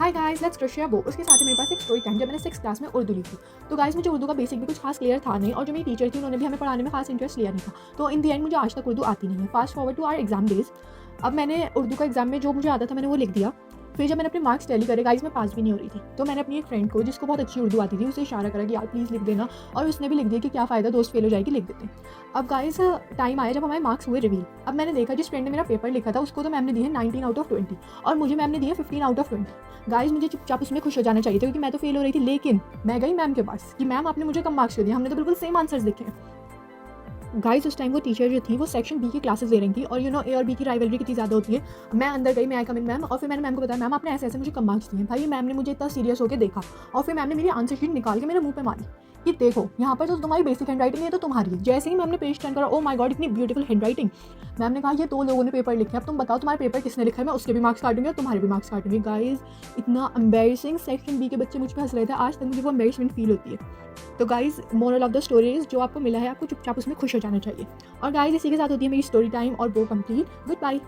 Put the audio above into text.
Hi guys let's क्रशिया वो। उसके साथ ही मेरे पास एक स्टोरी टाइम जब मैंने 6th क्लास में उर्दू लिखी। तो गाइस मुझे उर्दू का बेसिक भी कुछ खास क्लियर था नहीं, और जो मेरी टीचर थी उन्होंने भी हमें पढ़ाने में खास इंटरेस्ट लिया नहीं था। तो इन दी एंड मुझे आज तक उर्दू आती नहीं है। Fast forward to our exam days. अब मैंने उर्दू का एग्जाम में जो मुझे आता था मैंने वो लिख दिया। फिर जब मैंने अपने मार्क्स टैली करे गाइस मैं पास भी नहीं हो रही थी, तो मैंने अपनी एक फ्रेंड को जिसको बहुत अच्छी उर्दू आती थी उसे इशारा करा कि यार प्लीज़ लिख देना, और उसने भी लिख दिया कि क्या फ़ायदा, दोस्त फेल हो जाएगी, लिख देते। अब गाइस टाइम आया जब हमारे मार्क्स हुए रिवील। अब मैंने देखा जिस फ्रेंड ने मेरा पेपर लिखा था उसको तो मैम ने दिए 19 आउट ऑफ 20 और मुझे मैम ने दिए 15 आउट ऑफ 20। गाइस मुझे चुपचाप उसमें खुश हो जाना चाहिए था क्योंकि मैं तो फेल हो रही थी, लेकिन मैं गई मैम के पास कि मैम आपने मुझे कम मार्क्स दे दिए, हमने तो बिल्कुल सेम आंसर्स देखे हैं। गाइस उस टाइम वो टीचर जो थी वो सेक्शन बी की क्लासेस ले रही थी, और ए और बी की राइवलरी कितनी ज़्यादा होती है। मैं अंदर गई, मैं आई कम इन मैम, और फिर मैंने मैम को बताया मैम आपने ऐसे ऐसे मुझे कम मार्क्स दिए। भाई मैम ने मुझे इतना सीरियस होकर देखा, और फिर मैम ने मेरी आंसर शीट निकाल के मेरे मुंह पे मारी कि देखो यहाँ पर तो तुम्हारी बेसिक हैंड राइटिंग है तो तुम्हारी है। जैसे ही मैम ने पेज टर्न करा, ओ माय गॉड इतनी ब्यूटीफुल हैंड राइटिंग। मैम ने कहा ये 2 लोगों ने पेपर लिखे, अब तुम बताओ तुम्हारे पेपर किसने लिखा है, मैं उसके भी मार्क्स काटूंगी और तुम्हारे भी मार्क्स काटूंगी। गाइस इतना एम्बेरसिंग, सेक्शन बी के बच्चे मुझ पर हंस रहे थे, आज तक मुझे वो एम्बेरसमेंट फील होती है। तो guys moral of the story is जो आपको मिला है आपको चुपचाप उसमें खुश हो जाना चाहिए। और गाइस इसी के साथ होती है मेरी स्टोरी टाइम और वो कंप्लीट। Good bye.